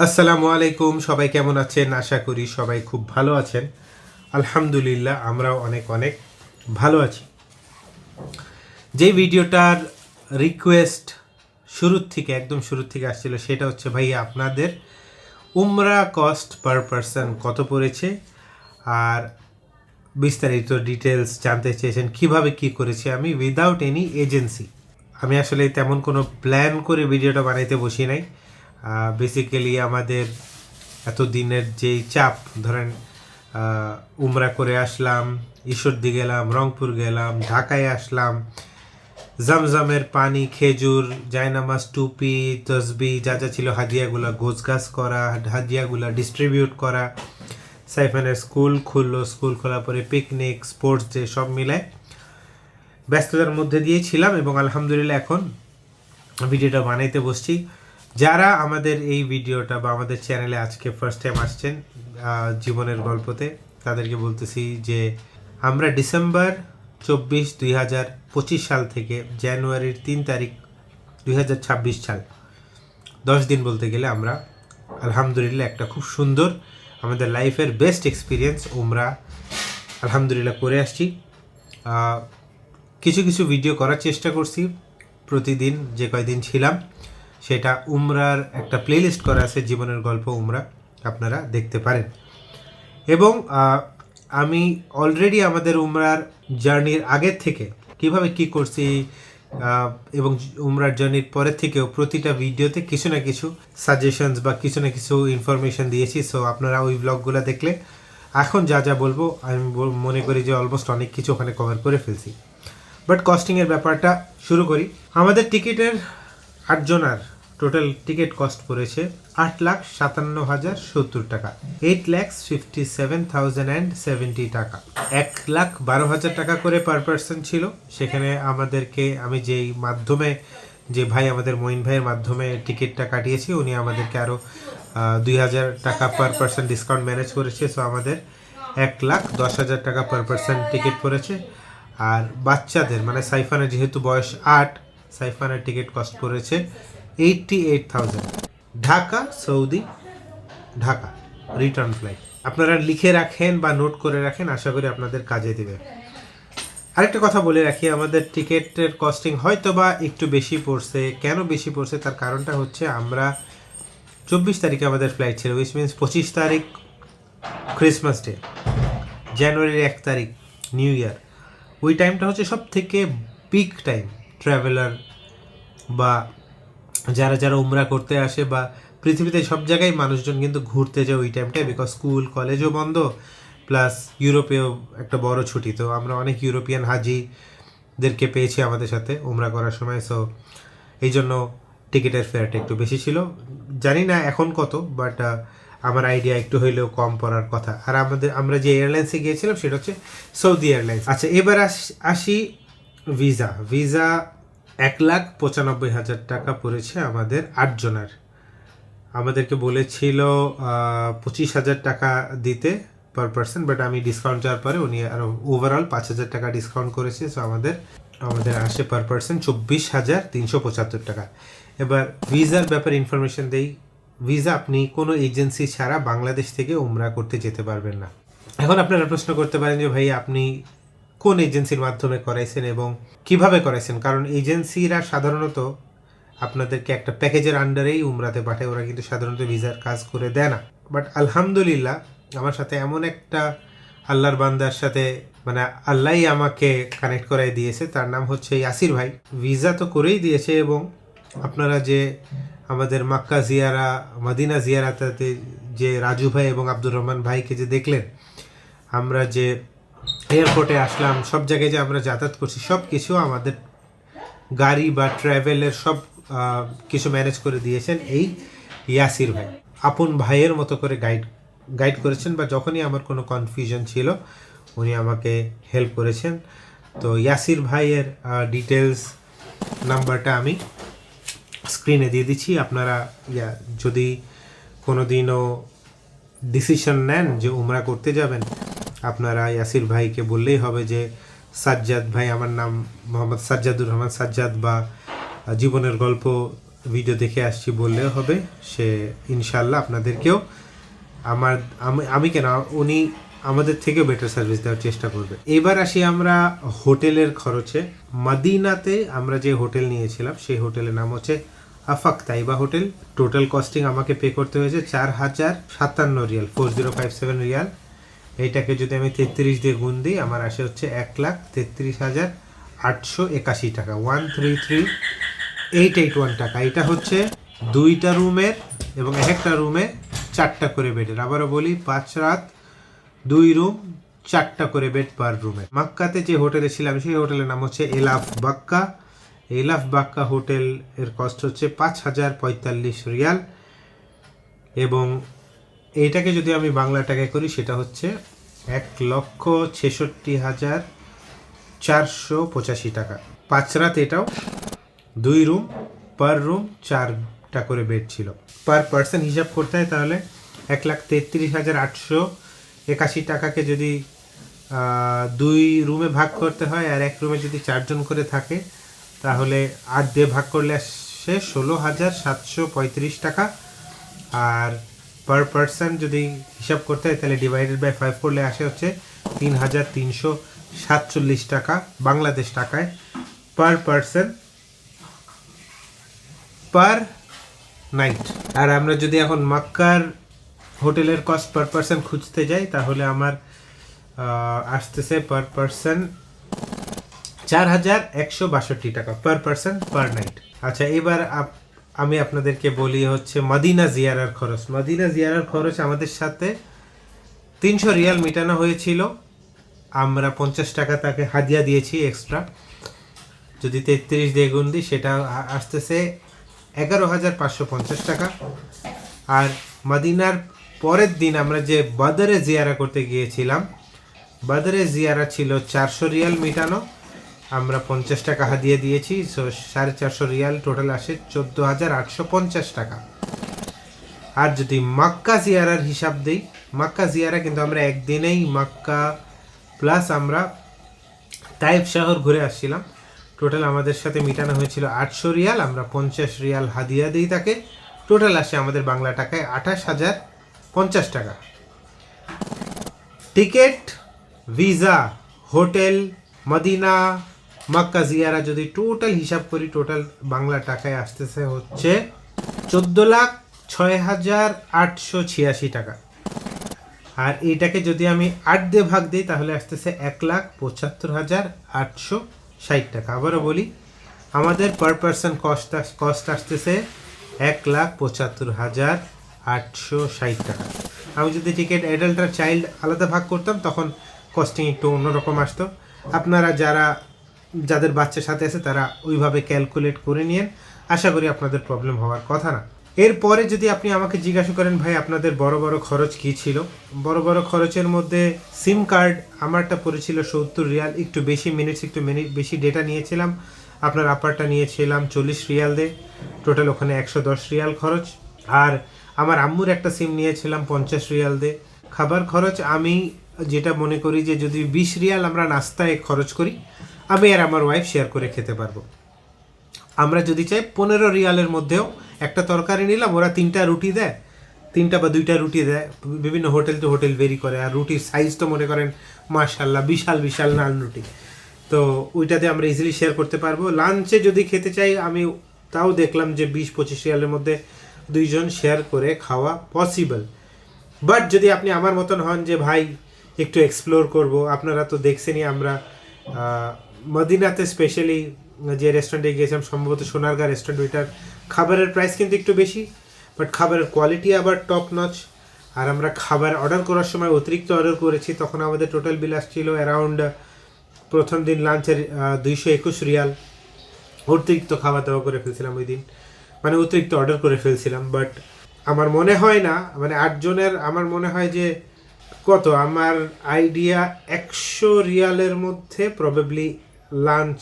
আসসালামু আলাইকুম, সবাই কেমন আছেন? আশা করি সবাই খুব ভালো আছেন। আলহামদুলিল্লাহ, আমরাও অনেক অনেক ভালো আছি। যেই ভিডিওটার রিকোয়েস্ট একদম শুরুর থেকে আসছিল, সেটা হচ্ছে ভাই আপনাদের উমরা কস্ট পার পারসন কত পড়েছে, আর বিস্তারিত ডিটেলস জানতে চেয়েছেন কিভাবে কি করেছি আমি উইদাউট এনি এজেন্সি। আমি আসলে তেমন কোনো প্ল্যান করে ভিডিওটা বানাইতে বসি নাই। বেসিক্যালি আমাদের এতদিনের যেই চাপ, ধরেন উমরা করে আসলাম, ঈশ্বরদী গেলাম, রংপুর গেলাম, ঢাকায় আসলাম, জমজমের পানি, খেজুর, জায়নামাজ, টুপি, তসবি যা যা ছিল, হাদিয়াগুলা গোছগাছ করা, হাদিয়াগুলা ডিস্ট্রিবিউট করা, সাইফানের স্কুল খুললো, স্কুল খোলার পরে পিকনিক, স্পোর্টস ডে, সব মিলায় ব্যস্ততার মধ্যে দিয়ে ছিলাম এবং আলহামদুলিল্লাহ এখন ভিডিওটা বানাইতে বসছি। যারা আমাদের এই ভিডিওটা বা আমাদের চ্যানেলে আজকে ফার্স্ট টাইম আসছেন জীবনের গল্পতে, তাদেরকে বলতেছি যে আমরা ডিসেম্বর 2025 সাল থেকে জানুয়ারির 3 তারিখ 2026 সাল, 10 দিন বলতে গেলে আমরা আলহামদুলিল্লাহ একটা খুব সুন্দর আমাদের লাইফের বেস্ট এক্সপিরিয়েন্স উমরা আলহামদুলিল্লাহ করে আসছি। কিছু কিছু ভিডিও করার চেষ্টা করছি, প্রতিদিন যে কয়দিন ছিলাম সেটা উমরার একটা প্লেলিস্ট করা আছে, জীবনের গল্প উমরা, আপনারা দেখতে পারেন। এবং আমি অলরেডি আমাদের উমরার জার্নির আগের থেকে কিভাবে কি করছি এবং উমরার জার্নির পরের থেকেও প্রতিটা ভিডিওতে কিছু না কিছু সাজেশনস বা কিছু না কিছু ইনফরমেশন দিয়েছি। সো আপনারা ওই ব্লগগুলো দেখলে এখন যা যা বলবো আমি মনে করি যে অলমোস্ট অনেক কিছু ওখানে কভার করে ফেলছি। বাট কস্টিংয়ের ব্যাপারটা শুরু করি। আমাদের টিকিটের 8 জনার টোটাল টিকিট কস্ট পড়েছে 8,57,070 টাকা, 8,57,070 টাকা। 1,12,000 টাকা করে পার পার্সন ছিল। সেখানে আমাদেরকে, আমি যেই মাধ্যমে, যে ভাই আমাদের মঈন ভাইয়ের মাধ্যমে টিকিটটা কাটিয়েছি, উনি আমাদেরকে আরও 2,000 টাকা পার পার্সন ডিসকাউন্ট ম্যানেজ করেছে। সো আমাদের 1,10,000 টাকা পার পার্সন টিকিট পড়েছে। আর বাচ্চাদের মানে সাইফানের যেহেতু বয়স 8, সাইফানের টিকিট কস্ট পড়েছে 88,000। Dhaka Saudi, Dhaka return flight. আপনারা লিখে রাখেন বা নোট করে রাখেন, আশা করি আপনাদের কাজে দেবে। আরেকটা কথা বলে রাখি, আমাদের টিকিটের কস্টিং হয়তো বা একটু বেশি পড়ছে। কেন বেশি পড়ছে তার কারণটা হচ্ছে, আমরা 24 তারিখে আমাদের ফ্লাইট ছিল, উইচ মিনস 25 তারিখ ক্রিসমাস ডে, জানুয়ারির 1 তারিখ নিউ ইয়ার। ওই টাইমটা হচ্ছে সব থেকে পিক টাইম ট্রাভেলার বা যারা যারা উমরা করতে আসে, বা পৃথিবীতে সব জায়গায় মানুষজন কিন্তু ঘুরতে যায় ওই টাইমটায়, বিকজ স্কুল কলেজও বন্ধ, প্লাস ইউরোপেও একটা বড় ছুটি। তো আমরা অনেক ইউরোপিয়ান হাজিদেরকে পেয়েছি আমাদের সাথে উমরা করার সময়। সো এই জন্য টিকিটের ফেয়ারটা একটু বেশি ছিল। জানি না এখন কত, বাট আমার আইডিয়া একটু হইলেও কম পড়ার কথা। আর আমরা যে এয়ারলাইন্সে গিয়েছিলাম সেটা হচ্ছে সৌদি এয়ারলাইন্স। আচ্ছা, এবার আসি ভিসা। 1,95,000 টাকা পড়েছে আমাদের 8 জনের। আমাদেরকে বলেছিল 25,000 টাকা দিতে পার পার্সন, বাট আমি ডিসকাউন্ট যাওয়ার পরে উনি আরও ওভারঅল 5,000 টাকা ডিসকাউন্ট করেছে। সো আমাদের আসে পার পার্সন 24,375 টাকা। এবার ভিসার ব্যাপারে ইনফরমেশন দেই। ভিসা আপনি কোনো এজেন্সি ছাড়া বাংলাদেশ থেকে উমরা করতে যেতে পারবেন না। এখন আপনারা প্রশ্ন করতে পারেন যে ভাই আপনি কোন এজেন্সির মাধ্যমে করাইছেন এবং কিভাবে করাইছেন, কারণ এজেন্সিরা সাধারণত আপনাদেরকে একটা প্যাকেজের আন্ডারেই উমরাতে পাঠায়, ওরা কিন্তু সাধারণত ভিসার কাজ করে দেয় না। বাট আলহামদুলিল্লাহ আমার সাথে এমন একটা আল্লাহর বান্দার সাথে, মানে আল্লাহই আমাকে কানেক্ট করাই দিয়েছে, তার নাম হচ্ছে ইয়াসির ভাই। ভিসা তো করেই দিয়েছে, এবং আপনারা যে আমাদের মক্কা জিয়ারা, মদিনা জিয়ারাতে যে রাজু ভাই এবং আব্দুর রহমান ভাইকে যে দেখলেন, আমরা যে এয়ারপোর্টে আসলাম, সব জায়গায় যে আমরা যাতায়াত করছি, সব কিছু আমাদের গাড়ি বা ট্রাভেলের সব কিছু ম্যানেজ করে দিয়েছেন এই ইয়াসির ভাই। আপন ভাইয়ের মতো করে গাইড করেছেন, বা যখনই আমার কোনো কনফিউশন ছিল উনি আমাকে হেল্প করেছেন। তো ইয়াসির ভাইয়ের ডিটেলস নাম্বারটা আমি স্ক্রিনে দিয়ে দিচ্ছি। আপনারা যদি কোনো দিনও ডিসিশন নেন যে উমরা করতে যাবেন, আপনারা ইয়াসির ভাইকে বললেই হবে যে সাজ্জাদ ভাই, আমার নাম মোহাম্মদ সাজ্জাদুর রহমান সাজ্জাদ, বা জীবনের গল্প ভিডিও দেখে আসছি বললেও হবে, সে ইনশাল্লাহ আপনাদেরকেও আমি কেন উনি আমাদের থেকেও বেটার সার্ভিস দেওয়ার চেষ্টা করবে। এবার আসি আমরা হোটেলের খরচে। মদিনাতে আমরা যে হোটেল নিয়েছিলাম সেই হোটেলের নাম হচ্ছে Afaque Taiba hotel. Total costing আমাকে পে করতে হয়েছে 4057 রিয়াল, 4057 রিয়াল। এইটাকে যদি আমি 33 দিয়ে গুণ দিই আমার আসে হচ্ছে 1,33,881 টাকা, 133,881 টাকা। এটা হচ্ছে 2টা রুমের এবং একটা রুমে 4টা করে বেডের। আবারও বলি 5 রাত 2 রুম 4টা করে বেড পার রুমে। মক্কাতে যে হোটেলে ছিলাম সেই হোটেলের নাম হচ্ছে এলাফ বাক্কা। এলাফ বাক্কা হোটেল এর কস্ট হচ্ছে 5,045 রিয়াল, এবং এইটাকে যদি আমি বাংলা টাকায় করি সেটা হচ্ছে 1,66,485 টাকা। 5 রাত এটাও, 2 রুম, পার রুম 4টা করে বেড ছিল। পার পার্সন হিসাব করতে হয় তাহলে 1,33,881 টাকাকে যদি 2 রুমে ভাগ করতে হয় আর 1 রুমে যদি 4 জন করে থাকে তাহলে 8 দিয়ে ভাগ করলে আসে 16,735 টাকা। আর পার পার্সন যদি হিসাব করতে হয় তাহলে ডিভাইডেড বাই 5 করলে আসে হচ্ছে 3,347 টাকা বাংলাদেশ টাকায় পার পার্সন পার নাইট। আর আমরা যদি এখন মক্কার হোটেলের কস্ট পার পার্সন খুঁজতে যাই তাহলে আমার আসতেছে পার পার্সন 4,162 টাকা পার পার্সন পার নাইট। আচ্ছা, এবার আমি আপনাদেরকে বলি হচ্ছে মদিনা জিয়ারার খরচ। মদিনা জিয়ারার খরচ আমাদের সাথে 300 রিয়াল মেটানো হয়েছিল। আমরা 50 টাকা তাকে হাদিয়া দিয়েছি এক্সট্রা। যদি 33 দিয়ে গুণ দিই সেটা আসতেছে 11,550 টাকা। আর মদিনার পরের দিন আমরা যে বদরে জিয়ারা করতে গিয়েছিলাম, বদরে জিয়ারা ছিল 400 রিয়াল মেটানো, আমরা 50 টাকা হাদিয়া দিয়েছি, 450 রিয়াল টোটাল আসে 14,850 টাকা। আর যদি মক্কা জিয়ারার হিসাব দিই, মক্কা জিয়ারা কিন্তু আমরা একদিনেই মক্কা প্লাস আমরা তাইফ শহর ঘুরে আসছিলাম। টোটাল আমাদের সাথে মিটানো হয়েছিল 800 রিয়াল, আমরা 50 রিয়াল হাদিয়া দিই তাকে। টোটাল আসে আমাদের বাংলা টাকায় 28,050 টাকা। Ticket, visa, hotel, Medina, Mecca জিয়ারা যদি টোটাল হিসাব করি টোটাল বাংলা টাকায় আসতেছে হচ্ছে 14,06,886 টাকা। আর এইটাকে যদি আমি 8 দিয়ে ভাগ দিই তাহলে আসতেছে 1,75,860 টাকা। আবারও বলি, আমাদের পার পার্সন কস্ট আসতেছে 1,75,860 টাকা। আমি যদি টিকিট অ্যাডাল্ট আর চাইল্ড আলাদা ভাগ করতাম তখন কস্টিং একটু অন্যরকম আসতো। আপনারা যাদের বাচ্চার সাথে আছে তারা ওইভাবে ক্যালকুলেট করে নিয়েন, আশা করি আপনাদের প্রবলেম হওয়ার কথা না। এরপরে যদি আপনি আমাকে জিজ্ঞাসা করেন ভাই আপনাদের বড় বড় খরচ কী ছিল, বড় বড় খরচের মধ্যে সিম কার্ড আমারটা পড়েছিল 70 রিয়াল, একটু বেশি মিনিটস বেশি ডেটা নিয়েছিলাম। আপনার আপারটা নিয়েছিলাম 40 রিয়াল দিয়ে, টোটাল ওখানে 110 রিয়াল খরচ। আর আমার আম্মুর একটা সিম নিয়েছিলাম 50 রিয়াল দিয়ে। খাবার খরচ আমি যেটা মনে করি যে যদি 20 রিয়াল আমরা নাস্তায় খরচ করি আমি আর আমার ওয়াইফ শেয়ার করে খেতে পারবো। আমরা যদি চাই 15 রিয়ালের মধ্যেও একটা তরকারি নিলাম, ওরা 3টা রুটি দেয়, 3টা বা 2টা রুটি দেয়, বিভিন্ন হোটেল টু হোটেল ভেরি করে। আর রুটির সাইজ তো মনে করেন মাশাআল্লাহ বিশাল বিশাল নান রুটি, তো ওইটাতে আমরা ইজিলি শেয়ার করতে পারবো। লাঞ্চে যদি খেতে চাই আমি তাও দেখলাম যে 20-25 রিয়ালের মধ্যে 2 জন শেয়ার করে খাওয়া পসিবল। বাট যদি আপনি আমার মতন হন যে ভাই একটু এক্সপ্লোর করব, আপনারা তো দেখছেনই আমরা মদিনাতে স্পেশালি যে রেস্টুরেন্টে গিয়েছিলাম, সম্ভবত সোনারগাঁ রেস্টুরেন্ট, ওইটার খাবারের প্রাইস কিন্তু একটু বেশি, বাট খাবারের কোয়ালিটি আবার টপ নচ। আর আমরা খাবার অর্ডার করার সময় অতিরিক্ত অর্ডার করেছি, তখন আমাদের টোটাল বিল আসছিল অ্যারাউন্ড প্রথম দিন লাঞ্চের 221 রিয়াল। অতিরিক্ত খাওয়া দাওয়া করে ফেলছিলাম ওই দিন, মানে অতিরিক্ত অর্ডার করে ফেলছিলাম। বাট আমার মনে হয় না, মানে 8 জনের আমার মনে হয় যে কত, আমার আইডিয়া 100 রিয়ালের মধ্যে প্রবাবলি লাঞ্চ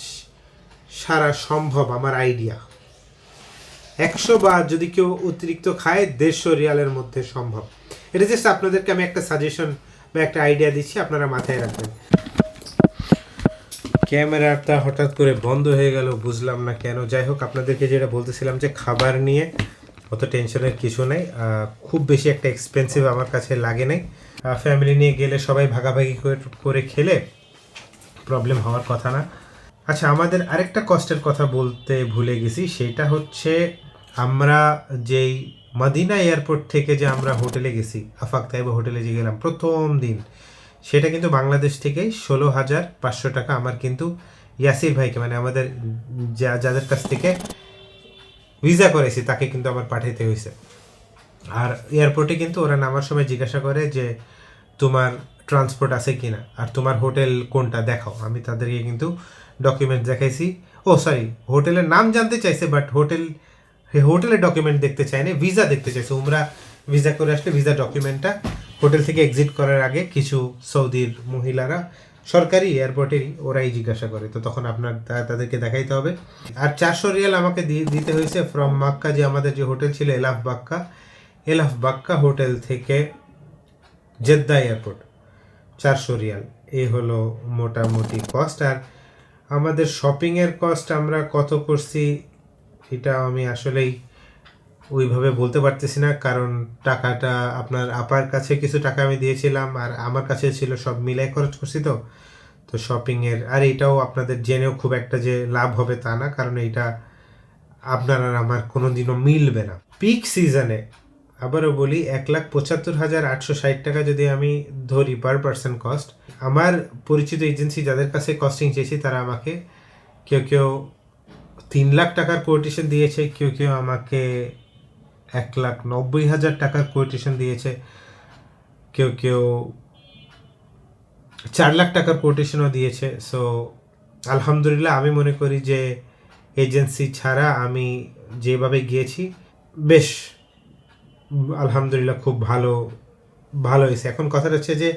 সারা সম্ভব। আমার আইডিয়া 100 বা যদি কেউ অতিরিক্ত খায় 150 রিয়ালের মধ্যে সম্ভব। এটা জাস্ট আপনাদেরকে আমি একটা সাজেশন বা একটা আইডিয়া দিচ্ছি, আপনারা মাথায় রাখবেন। ক্যামেরাটা হঠাৎ করে বন্ধ হয়ে গেল, বুঝলাম না কেন। যাই হোক, আপনাদেরকে যেটা বলতেছিলাম যে খাবার নিয়ে অত টেনশনের কিছু নেই, খুব বেশি একটা এক্সপেন্সিভ আমার কাছে লাগে নাই। ফ্যামিলি নিয়ে গেলে সবাই ভাগাভাগি করে খেলে প্রবলেম হওয়ার কথা না। আচ্ছা, আমাদের আরেকটা কষ্টের কথা বলতে ভুলে গেছি, সেটা হচ্ছে আমরা যেই মদিনা এয়ারপোর্ট থেকে যে আমরা হোটেলে গেছি, আফাক তাইবা হোটেলে যে গেলাম প্রথম দিন, সেটা কিন্তু বাংলাদেশ থেকেই 16,500 টাকা আমার কিন্তু ইয়াসির ভাইকে, মানে আমাদের যাদের কাছ থেকে ভিসা করেছি তাকে কিন্তু আমার পাঠাইতে হয়েছে। আর এয়ারপোর্টে কিন্তু ওরা নামার সময় জিজ্ঞাসা করে যে তোমার ট্রান্সপোর্ট আছে কি না, আর তোমার হোটেল কোনটা দেখাও। আমি তাদেরকে কিন্তু ডকুমেন্ট দেখাইছি। ও সরি, হোটেলের নাম জানতে চাইছে, বাট হোটেলের ডকুমেন্ট দেখতে চায়নি, ভিসা দেখতে চাইছে। উমরা ভিসা করে আসলে ভিসা ডকুমেন্টটা হোটেল থেকে এক্সিট করার আগে কিছু সৌদির মহিলারা সরকারি এয়ারপোর্টেরই ওরাই জিজ্ঞাসা করে, তো তখন আপনার তাদেরকে দেখাইতে হবে। আর 400 রিয়াল আমাকে দিতে হয়েছে ফ্রম মাক্কা, যে আমাদের যে হোটেল ছিল এলাফ বাক্কা হোটেল থেকে জেদ্দা এয়ারপোর্ট, 400 রিয়াল। এই হলো মোটামুটি কস্ট। আর আমাদের শপিংয়ের কস্ট আমরা কত করছি এটা আমি আসলেই ওইভাবে বলতে পারতেছি না, কারণ টাকাটা আপনার আপার কাছে কিছু টাকা আমি দিয়েছিলাম, আর আমার কাছে ছিল, সব মিলাই খরচ করছি। তো শপিংয়ের, আর এটাও আপনাদের জেনেও খুব একটা যে লাভ হবে তা না, কারণ এইটা আপনার আর আমার কোনো দিনও মিলবে না। পিক সিজনে আবারও বলি 1,75,860 টাকা যদি আমি ধরি পার পার্সন কস্ট। আমার পরিচিত এজেন্সি যাদের কাছে কস্টিং চেয়েছি তারা আমাকে কেউ 3 লাখ টাকার কোটেশন দিয়েছে, কেউ আমাকে 1,90,000 টাকার কোটেশন দিয়েছে, কেউ 4 লাখ টাকার কোটেশনও দিয়েছে। সো আলহামদুলিল্লাহ, আমি মনে করি যে এজেন্সি ছাড়া আমি যেভাবে গিয়েছি বেশ আলহামদুলিল্লাহ খুব ভালো হয়েছে। এখন কথাটা হচ্ছে যে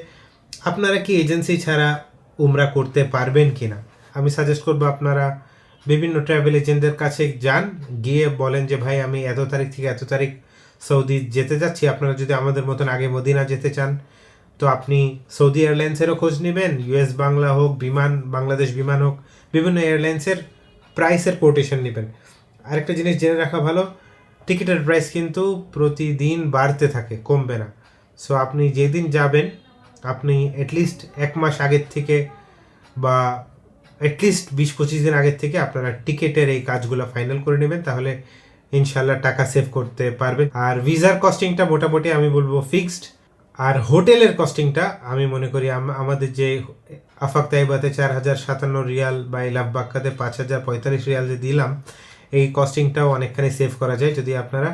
আপনারা কি এজেন্সি ছাড়া উমরা করতে পারবেন কি না? আমি সাজেস্ট করবো আপনারা বিভিন্ন ট্রাভেল এজেন্টদের কাছে যান, গিয়ে বলেন যে ভাই আমি এত তারিখ থেকে এত তারিখ সৌদি যেতে যাচ্ছি। আপনারা যদি আমাদের মতন আগে মদিনা যেতে চান তো আপনি সৌদি এয়ারলাইন্সেরও খোঁজ নেবেন, ইউএস বাংলা হোক, বাংলাদেশ বিমান হোক, বিভিন্ন এয়ারলাইন্সের প্রাইসের কোটেশন নেবেন। আরেকটা জিনিস জেনে রাখা ভালো, টিকিটের প্রাইস কিন্তু প্রতিদিন বাড়তে থাকে, কমবে না। সো আপনি যেদিন যাবেন আপনি অ্যাটলিস্ট 1 মাস আগের থেকে বা অ্যাটলিস্ট 20-25 দিন আগের থেকে আপনারা টিকিটের এই কাজগুলো ফাইনাল করে নেবেন, তাহলে ইনশাল্লাহ টাকা সেভ করতে পারবেন। আর ভিসার কস্টিংটা মোটামুটি আমি বলবো ফিক্সড। আর হোটেলের কস্টিংটা আমি মনে করি আমাদের যে আফাক তাইবাতে 4,057 রিয়াল বা এলাফ বাক্কাতে 5,045 রিয়াল যে দিলাম, এই কস্টিংটাও অনেকখানি সেভ করা যায় যদি আপনারা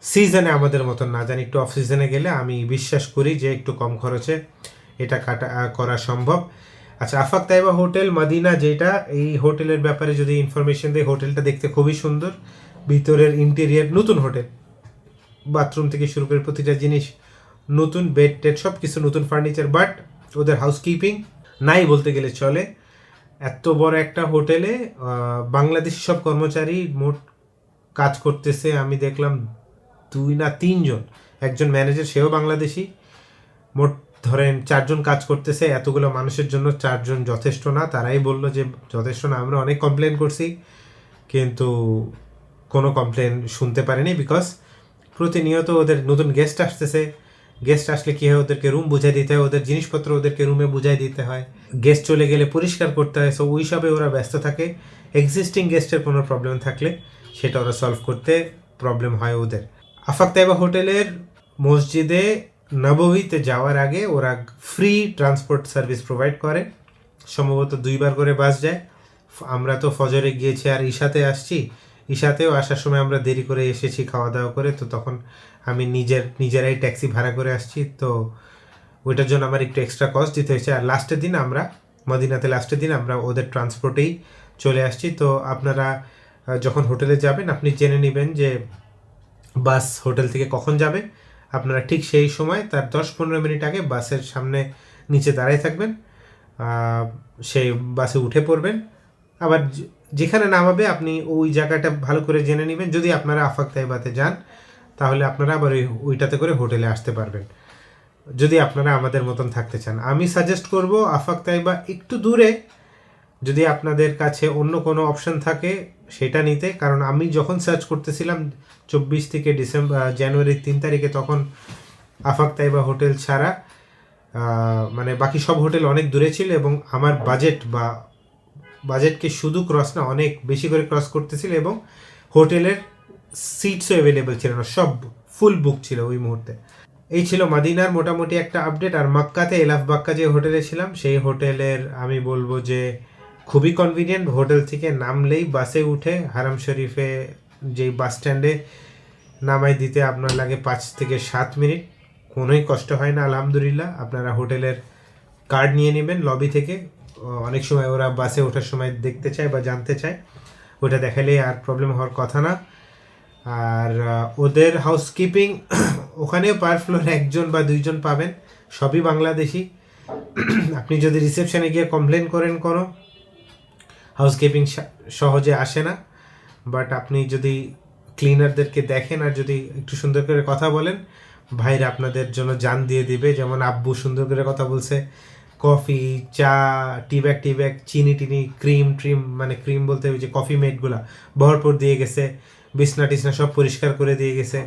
সিজনে আমাদের মতন না যান, একটু অফ সিজনে গেলে আমি বিশ্বাস করি যে একটু কম খরচে এটা করা সম্ভব। আচ্ছা, আফাক তাইবা হোটেল মদিনা, যেটা এই হোটেলের ব্যাপারে যদি ইনফরমেশন দেয়, হোটেলটা দেখতে খুবই সুন্দর, ভিতরের ইন্টেরিয়ার নতুন হোটেল, বাথরুম থেকে শুরু করে প্রতিটা জিনিস নতুন, বেড টেড সব কিছু নতুন, ফার্নিচার, বাট ওদের হাউসকিপিং নাই বলতে গেলে চলে। এত বড় একটা হোটেলে বাংলাদেশি সব কর্মচারী মোট কাজ করতেছে, আমি দেখলাম 2 না 3 জন, একজন ম্যানেজার সেও বাংলাদেশি, মোট ধরেন 4 জন কাজ করতেছে। এতগুলো মানুষের জন্য 4 জন যথেষ্ট না, তারাই বলল যে যথেষ্ট না। আমরা অনেক কমপ্লেন করছি কিন্তু কোনো কমপ্লেন শুনতে পারিনি, বিকজ প্রতিনিয়ত ওদের নতুন গেস্ট আসতেছে, গেস্ট আসলে কী হয়, ওদেরকে রুম বুঝাই দিতে হয়, ওদের জিনিসপত্র ওদেরকে রুমে বুঝাই দিতে হয়, গেস্ট চলে গেলে পরিষ্কার করতে হয়। সো ওই সবে ওরা ব্যস্ত থাকে। এক্সিস্টিং গেস্টের কোনো প্রবলেম থাকলে সেটা ওরা সলভ করতে প্রবলেম হয় ওদের। আফাক তাইবা হোটেলের মসজিদে নববীতে যাওয়ার আগে ওরা ফ্রি ট্রান্সপোর্ট সার্ভিস প্রোভাইড করে, সম্ভবত 2 বার করে বাস যায়। আমরা তো ফজরে গিয়েছি আর ঈশাতে আসছি, ঈশাতেও আসার সময় আমরা দেরি করে এসেছি খাওয়া দাওয়া করে, তো তখন আমি নিজেরাই ট্যাক্সি ভাড়া করে আসছি, তো ওইটার জন্য আমার একটু এক্সট্রা কস্ট দিতে হয়েছে। আর লাস্টের দিন আমরা আমরা ওদের ট্রান্সপোর্টেই চলে আসছি। তো আপনারা যখন হোটেলে যাবেন আপনি জেনে নেবেন যে বাস হোটেল থেকে কখন যাবে, আপনারা ঠিক সেই সময় তার 10-15 মিনিট আগে বাসের সামনে নিচে দাঁড়ায় থাকবেন, সেই বাসে উঠে পড়বেন। আবার যেখানে নামাবে আপনি ওই জায়গাটা ভালো করে জেনে নেবেন। যদি আপনারা আফাক তাইবাতে যান তাহলে আপনারা আবার ওইটাতে করে হোটেলে আসতে পারবেন, যদি আপনারা আমাদের মতন থাকতে চান। আমি সাজেস্ট করব আফাক তাইবা একটু দূরে, যদি আপনাদের কাছে অন্য কোনো অপশন থাকে সেটা নিতে, কারণ আমি যখন সার্চ করতেছিলাম 24 থেকে জানুয়ারির 3 তারিখে, তখন আফাক তাইবা হোটেল ছাড়া মানে বাকি সব হোটেল অনেক দূরে ছিল এবং আমার বাজেটকে শুধু ক্রস না, অনেক বেশি করে ক্রস করতেছিল এবং হোটেলের সিটসও অ্যাভেলেবেল ছিল না, সব ফুল বুক ছিল ওই মুহূর্তে। এই ছিল মদিনার মোটামুটি একটা আপডেট। আর মক্কাতে এলাফ বাক্কা যে হোটেলে ছিলাম সেই হোটেলের আমি বলবো যে খুবই কনভিনিয়েন্ট। হোটেল থেকে নামলেই বাসে উঠে হারাম শরীফে যেই বাস স্ট্যান্ডে নামাই দিতে আপনার লাগে 5 থেকে 7 মিনিট, কোনোই কষ্ট হয় না আলহামদুলিল্লাহ। আপনারা হোটেলের কার্ড নিয়ে নেবেন লবি থেকে, অনেক সময় ওরা বাসে ওঠার সময় দেখতে চায় বা জানতে চায়, ওটা দেখালে আর প্রবলেম হওয়ার কথা না। আর ওদের হাউসকিপিং ওখানেও পার ফ্লোরে 1জন বা 2জন পাবেন, সবই বাংলাদেশি। আপনি যদি রিসেপশনে গিয়ে কমপ্লেন করেন কোনো, হাউসকিপিং সহজে আসে না, বাট আপনি যদি ক্লিনারদেরকে দেখেন আর যদি একটু সুন্দর করে কথা বলেন, ভাইরা আপনাদের জন্য জান দিয়ে দিবে। যেমন আব্বু সুন্দর করে কথা বলছে, কফি, চা, টি ব্যাগ, চিনি টিনি, ক্রিম মানে ক্রিম বলতে ওই যে কফি মেডগুলা ভরপুর দিয়ে গেছে, বিছনা টিছনা সব পরিষ্কার করে দিয়ে গেছে।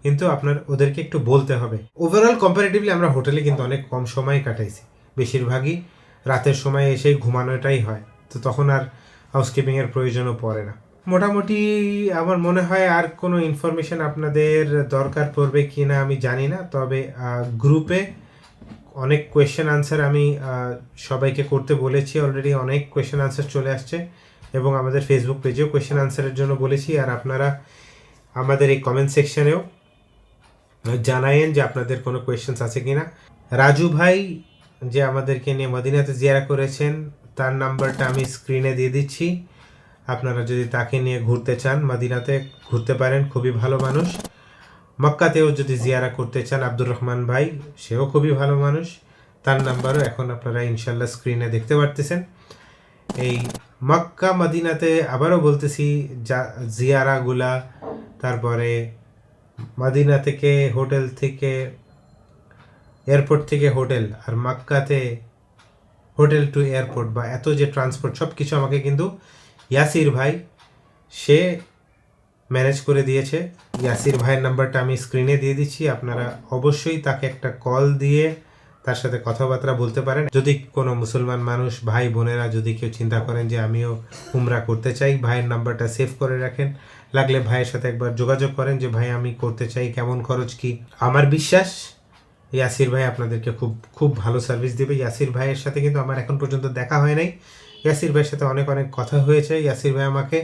কিন্তু আপনার ওদেরকে একটু বলতে হবে। ওভারঅল কম্পারেটিভলি আমরা হোটেলে কিন্তু অনেক কম সময় কাটাইছি, বেশিরভাগই রাতের সময় এসেই ঘুমানোটাই হয়, তো তখন আর হাউসকিপিংয়ের প্রয়োজনও পড়ে না। মোটামুটি আমার মনে হয় আর কোনো ইনফরমেশন আপনাদের দরকার পড়বে কি না আমি জানি না, তবে গ্রুপে অনেক কোয়েশ্চেন আনসার আমি সবাইকে করতে বলেছি অলরেডি, অনেক কোয়েশ্চেন আনসার চলে আসছে এবং আমাদের ফেসবুক পেজেও কোয়েশ্চেন আনসারের জন্য বলেছি। আর আপনারা আমাদের এই কমেন্ট সেকশনেও জানায়েন যে আপনাদের কোনো কোয়েশ্চেন্স আছে কি না। রাজু ভাই যে আমাদেরকে নিয়ে মদিনাতে জিয়ারা করেছেন, তার নাম্বারটা আমি স্ক্রিনে দিয়ে দিচ্ছি। আপনারা যদি তাকে নিয়ে ঘুরতে চান মদিনাতে ঘুরতে পারেন, খুবই ভালো মানুষ। মক্কাতেও যদি জিয়ারা করতে চান আব্দুর রহমান ভাই, সেও খুবই ভালো মানুষ, তার নাম্বারও এখন আপনারা ইনশাল্লাহ স্ক্রিনে দেখতে পারতেছেন। এই মক্কা মদিনাতে আবারও বলতেছি, জিয়ারাগুলা, তারপরে মদিনা থেকে হোটেল থেকে এয়ারপোর্ট থেকে হোটেল, আর মক্কাতে হোটেল টু এয়ারপোর্ট বা এত যে ট্রান্সপোর্ট সব কিছু আমাকে কিন্তু ইয়াসির ভাই সে ম্যানেজ করে দিয়েছে। ইয়াসির ভাইয়ের নাম্বারটা আমি স্ক্রিনে দিয়ে দিচ্ছি, আপনারা অবশ্যই তাকে একটা কল দিয়ে তার সাথে কথাবার্তা বলতে পারেন। যদি কোনো মুসলমান মানুষ ভাই বোনেরা যদি কেউ চিন্তা করেন যে আমিও উমরা করতে চাই, ভাইয়ের নাম্বারটা সেভ করে রাখেন, লাগলে ভাইয়ের সাথে একবার যোগাযোগ করেন যে ভাই আমি করতে চাই, কেমন খরচ কি। আমার বিশ্বাস ইয়াসির ভাই আপনাদেরকে খুব খুব ভালো সার্ভিস দেবে। ইয়াসির ভাইয়ের সাথে কিন্তু আমার এখন পর্যন্ত দেখা হয় নাই, ইয়াসির ভাইয়ের সাথে অনেক কথা হয়েছে। ইয়াসির ভাই আমাকে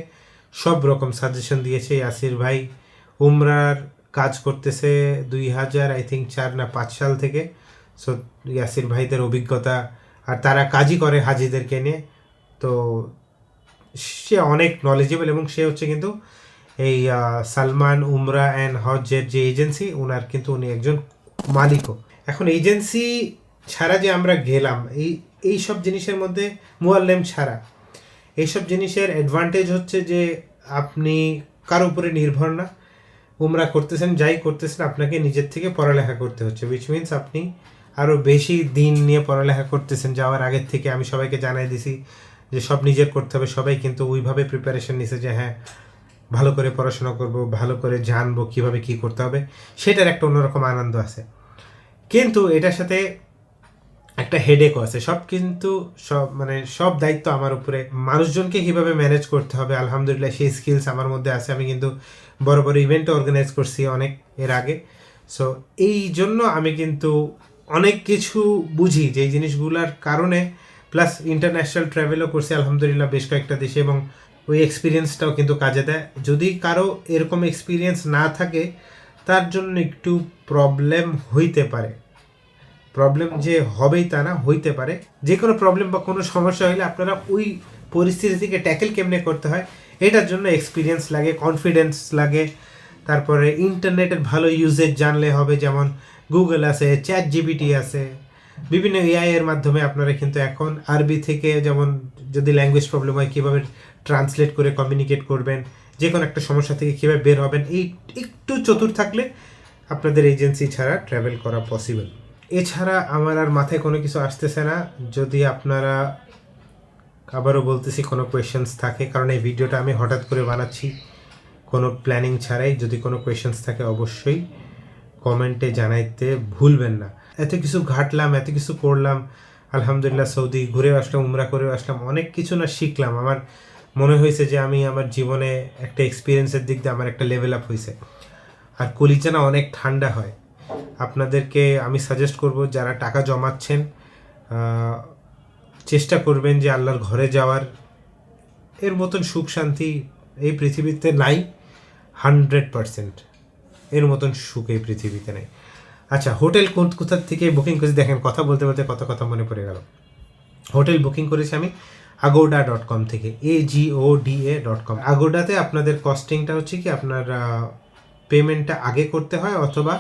সব রকম সাজেশন দিয়েছে। ইয়াসির ভাই উমরার কাজ করতেছে 4 না 5 সাল থেকে। সো ইয়াসির ভাইদের অভিজ্ঞতা, আর তারা কাজই করে হাজিদেরকে নিয়ে, তো সে অনেক নলেজেবল এবং সে হচ্ছে কিন্তু এই সালমান উমরা অ্যান্ড হজের যে এজেন্সি, ওনার কিন্তু উনি একজন মালিকও। এখন এজেন্সি ছাড়া যে আমরা গেলাম, এই সব জিনিসের মধ্যে মুআল্লেম ছাড়া এইসব জিনিসের অ্যাডভান্টেজ হচ্ছে যে আপনি কারো উপরে নির্ভর না, উমরা করতেছেন যাই করতেছেন আপনাকে নিজের থেকে পড়ালেখা করতে হচ্ছে, উইচ মিনস আপনি আরও বেশি দিন নিয়ে পড়ালেখা করতেছেন। যাওয়ার আগের থেকে আমি সবাইকে জানাই দিছি যে সব নিজের করতে হবে, সবাই কিন্তু ওইভাবে প্রিপারেশন নিছে যে হ্যাঁ ভালো করে পড়াশোনা করব, ভালো করে জানবো কীভাবে কী করতে হবে, সেটার একটা অন্যরকম আনন্দ আছে। কিন্তু এটার সাথে একটা হেডেকও আছে। সব দায়িত্ব আমার উপরে, মানুষজনকে কীভাবে ম্যানেজ করতে হবে আলহামদুলিল্লাহ সেই স্কিলস আমার মধ্যে আছে। আমি কিন্তু বড় বড় ইভেন্টও অর্গানাইজ করছি অনেক এর আগে। সো এই জন্য আমি কিন্তু অনেক কিছু বুঝি যে এই জিনিসগুলোর কারণে, প্লাস ইন্টারন্যাশনাল ট্রাভেলও করছি আলহামদুলিল্লাহ বেশ কয়েকটা দেশে, এবং ওই এক্সপিরিয়েন্সটাও কিন্তু কাজে দেয়। যদি কারো এরকম এক্সপিরিয়েন্স না থাকে তার জন্য একটু প্রবলেম হইতে পারে, প্রবলেম যে হবেই তা না, হইতে পারে। যে কোনো প্রবলেম বা কোনো সমস্যা হলে আপনারা ওই পরিস্থিতি থেকে ট্যাকেল কেমনে করতে হয় এটার জন্য এক্সপিরিয়েন্স লাগে, কনফিডেন্স লাগে। তারপরে ইন্টারনেটের ভালো ইউজেজ জানলে হবে, যেমন গুগল আছে, চ্যাট জিপিটি আছে, বিভিন্ন এআই এর মাধ্যমে আপনারা কিন্তু এখন আরবি থেকে, যেমন যদি ল্যাঙ্গুয়েজ প্রবলেম হয় কীভাবে ট্রান্সলেট করে কমিউনিকেট করবেন, যে কোনো একটা সমস্যা থেকে কীভাবে বের হবেন, এই একটু চতুর থাকলে আপনাদের এজেন্সি ছাড়া ট্রাভেল করা পসিবল। এছাড়া আমার আর মাথায় কোনো কিছু আসতেছে না। যদি আপনারা আবারও বলতেছি কোনো কোয়েশ্চেন্স থাকে, কারণ এই ভিডিওটা আমি হঠাৎ করে বানাচ্ছি কোনো প্ল্যানিং ছাড়াই। যদি কোনো কোয়েশ্চেন্স থাকে অবশ্যই কমেন্টে জানাইতে ভুলবেন না। এত কিছু ঘাটলাম, এত কিছু করলাম, আলহামদুলিল্লাহ সৌদি ঘুরেও আসলাম, উমরা করেও আসলাম, অনেক কিছু না শিখলাম। আমার মনে হয়েছে যে আমি আমার জীবনে একটা এক্সপিরিয়েন্সের দিক দিয়ে আমার একটা লেভেল আপ হয়েছে। আর কলিজা না অনেক ঠান্ডা হয়। আপনাদেরকে আমি সাজেস্ট করব, যারা টাকা জমাচ্ছেন চেষ্টা করবেন যে আল্লাহর ঘরে যাওয়ার। এর মতন সুখ শান্তি এই পৃথিবীতে নাই, 100%। এর মতন সুখ এই পৃথিবীতে নেই। আচ্ছা, হোটেল কোথা থেকে বুকিং করেছি দেখেন, কথা বলতে বলতে কত কথা মনে পড়ে গেল। হোটেল বুকিং করেছি আমি agoda.com থেকে, AGODA.com। আগোডাতে আপনাদের কস্টিংটা হচ্ছে কি, আপনার পেমেন্টটা আগে করতে হয়, অথবা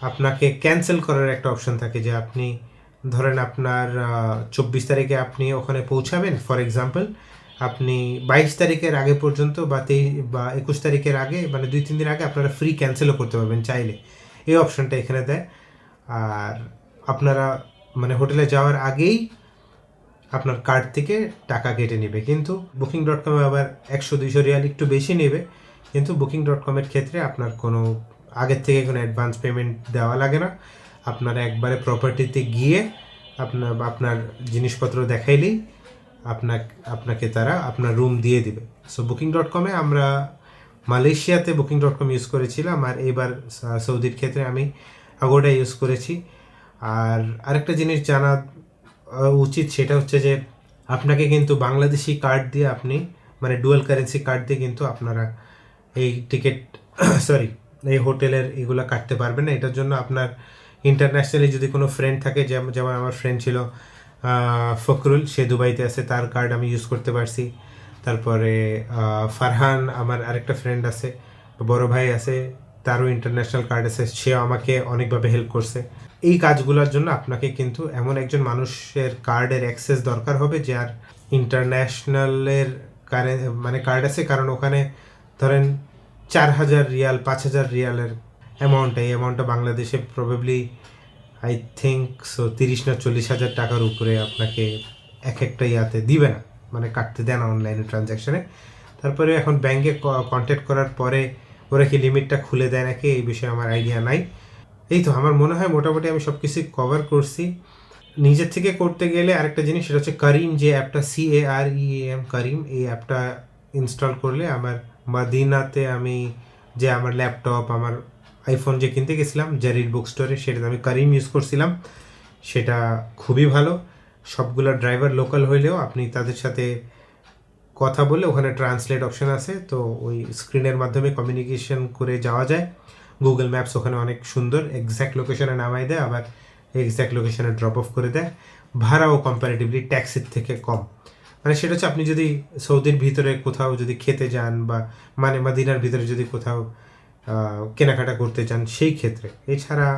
আপনাকে ক্যান্সেল করার একটা অপশন থাকে, যে আপনি ধরেন আপনার 24 তারিখে আপনি ওখানে পৌঁছাবেন, ফর এক্সাম্পল আপনি 22 তারিখের আগে পর্যন্ত বা 21 তারিখের আগে, মানে 2-3 দিন আগে আপনারা ফ্রি ক্যান্সেলও করতে পারবেন চাইলে। এই অপশনটা এখানে দেয়। আর আপনারা মানে হোটেলে যাওয়ার আগেই আপনার কার্ড থেকে টাকা কেটে নেবে, কিন্তু বুকিং.কমে আবার 100-200 রিয়াল একটু বেশি নেবে। কিন্তু বুকিং.কমের ক্ষেত্রে আপনার কোনো আগের থেকে কোনো অ্যাডভান্স পেমেন্ট দেওয়া লাগে না। আপনারা একবারে প্রপার্টিতে গিয়ে আপনার জিনিসপত্র দেখাইলেই আপনাকে তারা আপনার রুম দিয়ে দিবে। সো বুকিং.কমে আমরা মালয়েশিয়াতে বুকিং.কম ইউজ করেছিলাম, আর এইবার সৌদির ক্ষেত্রে আমি আগোডা ইউজ করেছি। আর আরেকটা জিনিস জানা উচিত, সেটা হচ্ছে যে আপনাকে কিন্তু বাংলাদেশি কার্ড দিয়ে আপনি মানে ডুয়াল কারেন্সি কার্ড দিয়ে কিন্তু আপনারা এই টিকিট এই হোটেলের এগুলো কাটতে পারবেন না। এটার জন্য আপনার ইন্টারন্যাশনালি যদি কোনো ফ্রেন্ড থাকে, যেমন আমার ফ্রেন্ড ছিল ফখরুল, সে দুবাইতে আছে, তার কার্ড আমি ইউজ করতে পারছি। তারপরে ফারহান, আমার আরেকটা ফ্রেন্ড আছে, বড় ভাই আছে, তারও ইন্টারন্যাশনাল কার্ড আছে, সেও আমাকে অনেকভাবে হেল্প করছে। এই কাজগুলোর জন্য আপনাকে কিন্তু এমন একজন মানুষের কার্ডের অ্যাক্সেস দরকার হবে, যার ইন্টারন্যাশনালের মানে কার্ড আছে, কারণ ওখানে ধরেন 4,000 রিয়াল 5,000 রিয়ালের এই অ্যামাউন্টটা বাংলাদেশে প্রবাবলি আই থিঙ্ক সো 30 না 40,000 টাকার উপরে আপনাকে একটা ইয়াতে দিবে না, মানে কাটতে দেয় না অনলাইনে ট্রানজ্যাকশানে। তারপরে এখন ব্যাংকে কন্ট্যাক্ট করার পরে ওরা কি লিমিটটা খুলে দেয় নাকি, এই বিষয়ে আমার আইডিয়া নাই। এই তো আমার মনে হয় মোটামুটি আমি সব কিছু কভার করছি। নিজের থেকে করতে গেলে আরেকটা জিনিস, সেটা হচ্ছে করিম, যে অ্যাপটা CAREAM করিম, এই অ্যাপটা ইনস্টল করলে আমার মদিনাতে আমি যে আমার ল্যাপটপ, আমার আইফোন যে কিনতে গেছিলাম জারির বুক স্টোরে, সেটাতে আমি করিম ইউজ করছিলাম। সেটা খুবই ভালো। সবগুলো ড্রাইভার লোকাল হইলেও আপনি তাদের সাথে কথা বলে, ওখানে ট্রান্সলেট অপশন আছে, তো ওই স্ক্রিনের মাধ্যমে কমিউনিকেশন করে যাওয়া যায়। গুগল ম্যাপস ওখানে অনেক সুন্দর, এক্স্যাক্ট লোকেশনে নামাই দেয়, আবার এক্স্যাক্ট লোকেশনে ড্রপ অফ করে দেয়। ভাড়াও কম্পারেটিভলি ট্যাক্সির থেকে কম। মানে সেটা হচ্ছে আপনি যদি সৌদির ভিতরে কোথাও যদি খেতে যান, বা মানে মদিনার ভিতরে যদি কোথাও কেনাকাটা করতে চান সেই ক্ষেত্রে। এছাড়া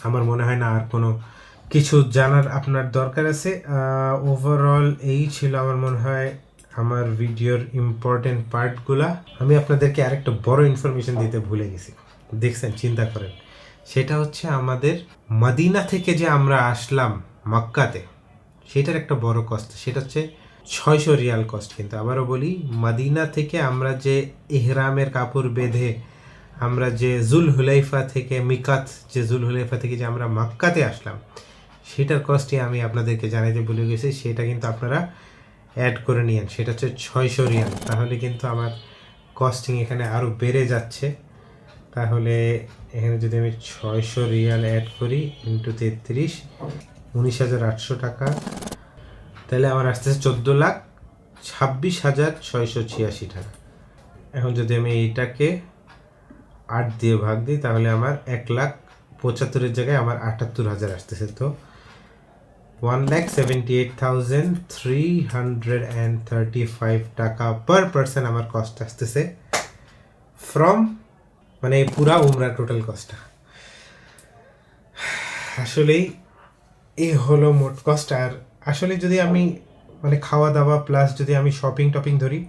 আমার মনে হয় না আর কোনো কিছু জানার আপনার দরকার আছে। ওভারঅল এই ছিল আমার মনে হয় আমার ভিডিওর ইম্পর্টেন্ট পার্টগুলা। আমি আপনাদেরকে আরেকটা বড় ইনফরমেশন দিতে ভুলে গেছি, দেখছেন, চিন্তা করেন। সেটা হচ্ছে আমাদের মদিনা থেকে যে আমরা আসলাম মক্কাতে, সেটার একটা বড় কষ্ট, সেটা হচ্ছে 600 রিয়াল কস্ট। কিন্তু আবারও বলি, মদিনা থেকে আমরা যে ইহরামের কাপড় বেঁধে আমরা যে জুলহুলাইফা থেকে মিকাত, যে জুলহুলাইফা থেকে যে আমরা মক্কাতে আসলাম, সেটার কস্টই আমি আপনাদেরকে জানাইতে ভুলে গেছি। সেটা কিন্তু আপনারা অ্যাড করে নিয়েন, সেটা হচ্ছে 600 রিয়াল। তাহলে কিন্তু আমার কস্টিং এখানে আরও বেড়ে যাচ্ছে। তাহলে এখানে যদি আমি 600 রিয়াল অ্যাড করি ইন্টু 33, 19,800 টাকা, তাহলে আমার আসতেছে 14,26,686 টাকা। এখন যদি আমি এইটাকে 8 দিয়ে ভাগ দিই, তাহলে আমার 1,75,000-এর জায়গায় আমার 78,000 আসতেছে। তো 1,78,335 টাকা পার পারসন আমার কস্ট আসতেছে ফ্রম, মানে পুরা উমরার টোটাল কস্টটা। আসলেই এই হলো মোট কস্ট। আর আসলে যদি আমি মানে খাওয়া দাওয়া প্লাস যদি আমি শপিং টপিং ধরি,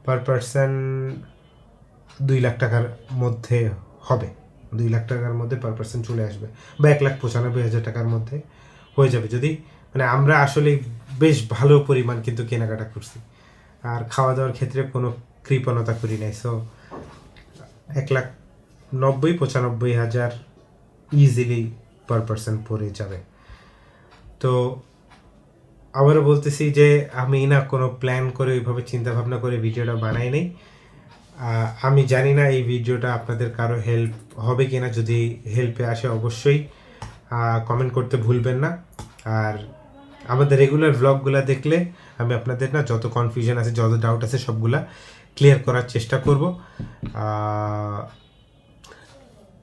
পার পারসন 2 লাখ টাকার মধ্যে হবে। 2 লাখ টাকার মধ্যে পার পারসন চলে আসবে, বা 1,95,000 টাকার মধ্যে হয়ে যাবে। যদি মানে আমরা আসলে বেশ ভালো পরিমাণ কিন্তু কেনাকাটা করছি, আর খাওয়া দাওয়ার ক্ষেত্রে কোনো কৃপণতা করি নাই। সো 1,90,95,000 ইজিলি পার পার্সন পড়ে যাবে। তো আবারও বলতেছি যে আমি না কোনো প্ল্যান করে ওইভাবে চিন্তাভাবনা করে ভিডিওটা বানাই নাই। আমি জানি না এই ভিডিওটা আপনাদের কারো হেল্প হবে কি না, যদি হেল্পে আসে অবশ্যই কমেন্ট করতে ভুলবেন না। আর আমাদের রেগুলার ভ্লগগুলো দেখলে আমি আপনাদের না যত কনফিউশন আছে, যত ডাউট আছে সবগুলা ক্লিয়ার করার চেষ্টা করব।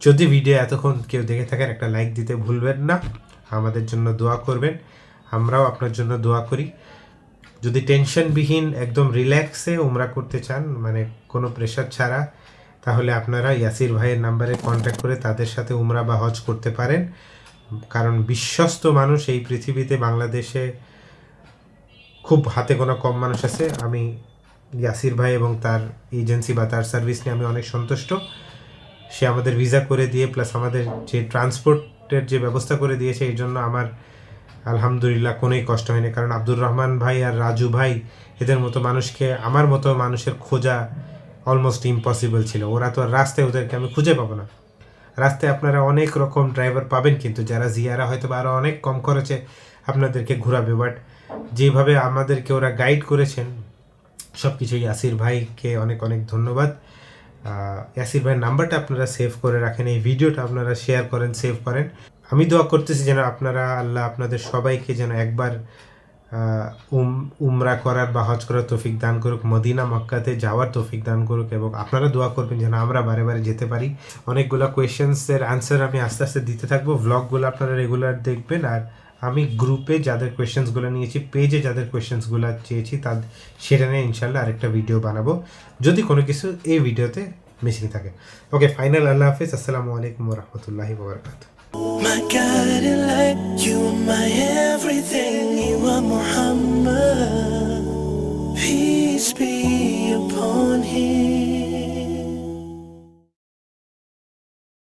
যদি ভিডিও এতক্ষণ কেউ দেখে থাকেন একটা লাইক দিতে ভুলবেন না, আমাদের জন্য দোয়া করবেন, আমরাও আপনার জন্য দোয়া করি। যদি টেনশনবিহীন একদম রিল্যাক্সে উমরা করতে চান, মানে কোনো প্রেশার ছাড়া, তাহলে আপনারা ইয়াসির ভাইয়ের নাম্বারে কন্ট্যাক্ট করে তাদের সাথে উমরা বা হজ করতে পারেন। কারণ বিশ্বস্ত মানুষ এই পৃথিবীতে বাংলাদেশে খুব হাতে গোনা কম মানুষ আছে। আমি ইয়াসির ভাই এবং তার এজেন্সি বা তার সার্ভিস নিয়ে আমি অনেক সন্তুষ্ট। সে আমাদের ভিসা করে দিয়ে প্লাস আমাদের যে ট্রান্সপোর্টের যে ব্যবস্থা করে দিয়েছে, এই জন্য আমার আলহামদুলিল্লাহ কোনোই কষ্ট হয়নি। কারণ আব্দুর রহমান ভাই আর রাজু ভাই এদের মতো মানুষকে, আমার মতো মানুষের খোঁজা অলমোস্ট ইম্পসিবল ছিল। ওরা তো আর রাস্তায়, ওদেরকে আমি খুঁজে পাবো না। রাস্তায় আপনারা অনেক রকম ড্রাইভার পাবেন, কিন্তু যারা জিয়ারা হয়তো বা আরও অনেক কম খরচে আপনাদেরকে ঘোরাবে, বাট যেভাবে আমাদেরকে ওরা গাইড করেছেন সব কিছুই ইয়াসির ভাইকে অনেক অনেক ধন্যবাদ। ইয়াসির ভাইয়ের নাম্বারটা আপনারা সেভ করে রাখেন, এই ভিডিওটা আপনারা শেয়ার করেন, সেভ করেন। আমি দোয়া করতেছি যেন আপনারা, আল্লাহ আপনাদের সবাইকে যেন একবার উমরা করার বা হজ করার তৌফিক দান করুক, মদিনা মক্কাতে যাওয়ার তৌফিক দান করুক, এবং আপনারা দোয়া করবেন যেন আমরা বারে বারে যেতে পারি। অনেকগুলো কোয়েশ্চেন্সের আনসার আমি আস্তে আস্তে দিতে থাকবো। ভ্লগগুলো আপনারা রেগুলার দেখবেন, আর আমি গ্রুপে যাদের কোয়েশ্চেন্সগুলো নিয়েছি, পেজে যাদের কোয়েশ্চেন্সগুলো চেয়েছি সেটা নিয়ে ইনশাল্লাহ আরেকটা ভিডিও বানাবো, যদি কোনো কিছু এই ভিডিওতে মিসিং থাকে। ওকে, ফাইনাল আল্লাহ হাফিজ, আসসালামু আলাইকুম ওয়া রাহমাতুল্লাহি ওয়া বারাকাতুহু।